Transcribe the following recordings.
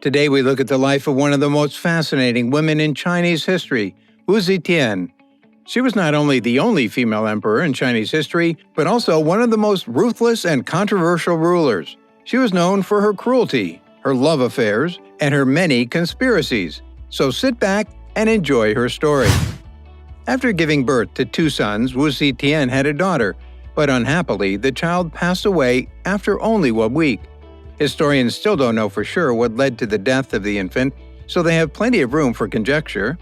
Today we look at the life of one of the most fascinating women in Chinese history, Zetian. She was not only the only female emperor in Chinese history, but also one of the most ruthless and controversial rulers. She was known for her cruelty, her love affairs, and her many conspiracies. So sit back and enjoy her story. After giving birth to 2 sons, Zetian had a daughter, but unhappily, the child passed away after only 1 week. Historians still don't know for sure what led to the death of the infant, so they have plenty of room for conjecture.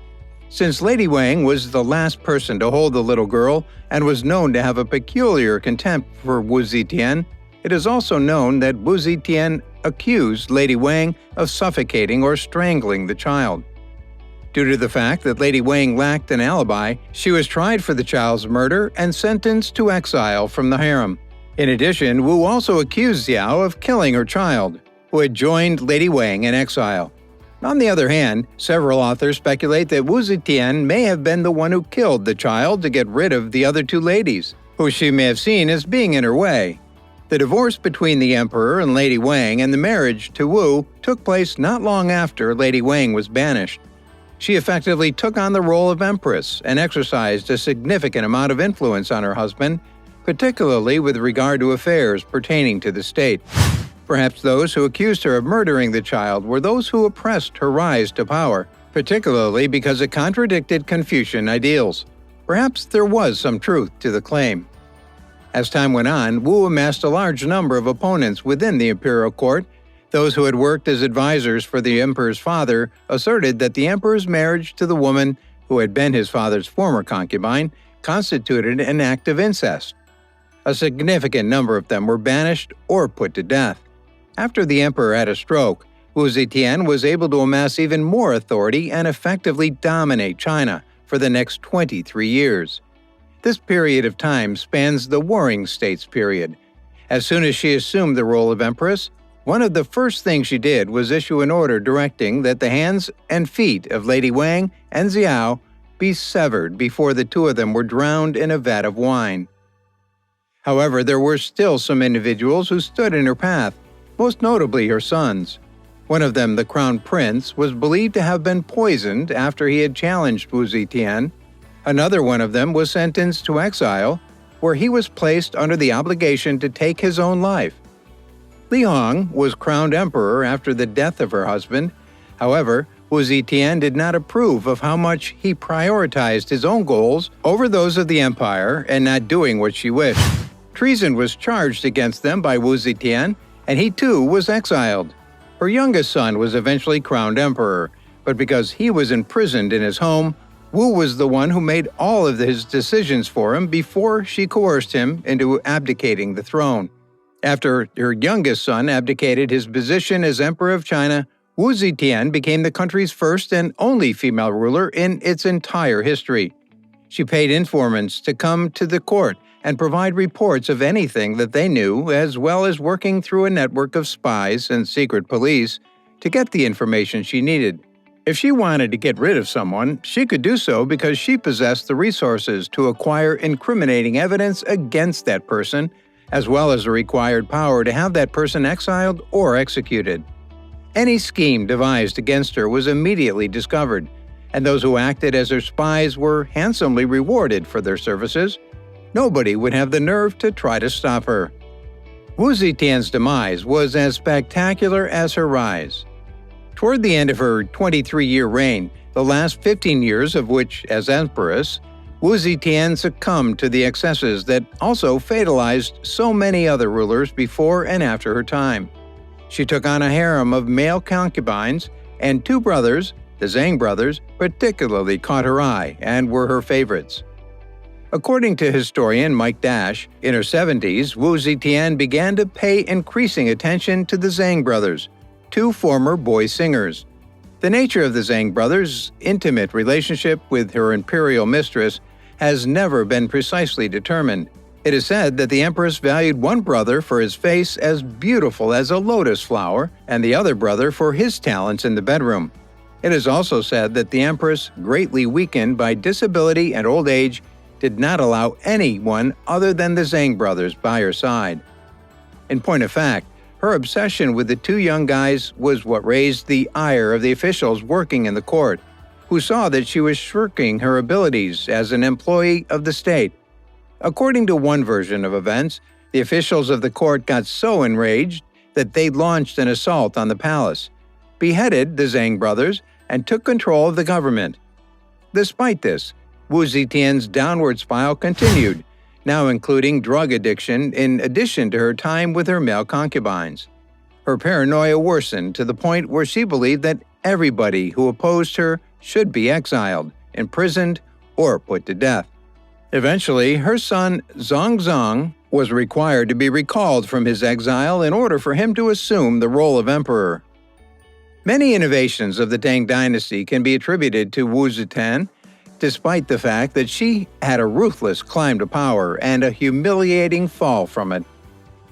Since Lady Wang was the last person to hold the little girl and was known to have a peculiar contempt for Zetian, it is also known that Zetian accused Lady Wang of suffocating or strangling the child. Due to the fact that Lady Wang lacked an alibi, she was tried for the child's murder and sentenced to exile from the harem. In addition, Wu also accused Xiao of killing her child, who had joined Lady Wang in exile. On the other hand, several authors speculate that Zetian may have been the one who killed the child to get rid of the other 2 ladies, who she may have seen as being in her way. The divorce between the emperor and Lady Wang and the marriage to Wu took place not long after Lady Wang was banished. She effectively took on the role of Empress and exercised a significant amount of influence on her husband, particularly with regard to affairs pertaining to the state. Perhaps those who accused her of murdering the child were those who oppressed her rise to power, particularly because it contradicted Confucian ideals. Perhaps there was some truth to the claim. As time went on, Wu amassed a large number of opponents within the imperial court. Those who had worked as advisors for the emperor's father asserted that the emperor's marriage to the woman who had been his father's former concubine constituted an act of incest. A significant number of them were banished or put to death. After the emperor had a stroke, Zetian was able to amass even more authority and effectively dominate China for the next 23 years. This period of time spans the Warring States period. As soon as she assumed the role of empress, one of the first things she did was issue an order directing that the hands and feet of Lady Wang and Xiao be severed before the 2 of them were drowned in a vat of wine. However, there were still some individuals who stood in her path, most notably her sons. One of them, the crown prince, was believed to have been poisoned after he had challenged Zetian. Another one of them was sentenced to exile, where he was placed under the obligation to take his own life. Li Hong was crowned emperor after the death of her husband. However, Zetian did not approve of how much he prioritized his own goals over those of the empire and not doing what she wished. Treason was charged against them by Zetian, and he too was exiled. Her youngest son was eventually crowned emperor, but because he was imprisoned in his home, Wu was the one who made all of his decisions for him before she coerced him into abdicating the throne. After her youngest son abdicated his position as Emperor of China, Zetian became the country's first and only female ruler in its entire history. She paid informants to come to the court and provide reports of anything that they knew, as well as working through a network of spies and secret police to get the information she needed. If she wanted to get rid of someone, she could do so because she possessed the resources to acquire incriminating evidence against that person, as well as the required power to have that person exiled or executed. Any scheme devised against her was immediately discovered, and those who acted as her spies were handsomely rewarded for their services. Nobody would have the nerve to try to stop her. Zetian's demise was as spectacular as her rise. Toward the end of her 23-year reign, the last 15 years of which as empress, Zetian succumbed to the excesses that also fatalized so many other rulers before and after her time. She took on a harem of male concubines, and 2 brothers, the Zhang brothers, particularly caught her eye and were her favorites. According to historian Mike Dash, in her 70s, Zetian began to pay increasing attention to the Zhang brothers, 2 former boy singers. The nature of the Zhang brothers' intimate relationship with her imperial mistress has never been precisely determined. It is said that the empress valued one brother for his face as beautiful as a lotus flower and the other brother for his talents in the bedroom. It is also said that the empress, greatly weakened by disability and old age, did not allow anyone other than the Zhang brothers by her side. In point of fact, Her obsession with the two young guys was what raised the ire of the officials working in the court, who saw that she was shirking her abilities as an employee of the state. According to one version of events, the officials of the court got so enraged that they launched an assault on the palace, beheaded the Zhang brothers, and took control of the government. Despite this, Wu Zetian's downward spiral continued, now including drug addiction in addition to her time with her male concubines. Her paranoia worsened to the point where she believed that everybody who opposed her should be exiled, imprisoned, or put to death. Eventually, her son Zhongzong was required to be recalled from his exile in order for him to assume the role of emperor. Many innovations of the Tang dynasty can be attributed to Wu Zetian, despite the fact that she had a ruthless climb to power and a humiliating fall from it.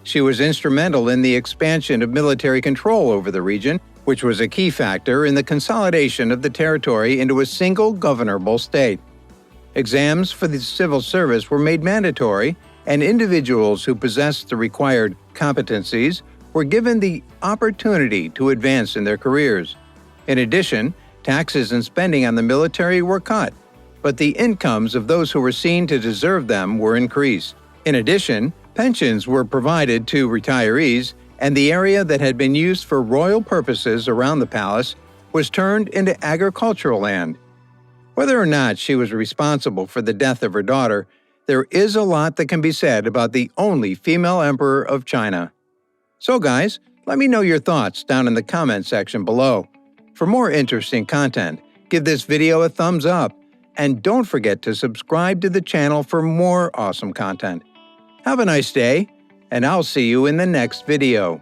She was instrumental in the expansion of military control over the region, which was a key factor in the consolidation of the territory into a single governable state. Exams for the civil service were made mandatory, and individuals who possessed the required competencies were given the opportunity to advance in their careers. In addition, taxes and spending on the military were cut, but the incomes of those who were seen to deserve them were increased. In addition, pensions were provided to retirees, and the area that had been used for royal purposes around the palace was turned into agricultural land. Whether or not she was responsible for the death of her daughter, there is a lot that can be said about the only female emperor of China. So guys, let me know your thoughts down in the comment section below. For more interesting content, give this video a thumbs up, and don't forget to subscribe to the channel for more awesome content. Have a nice day, and I'll see you in the next video.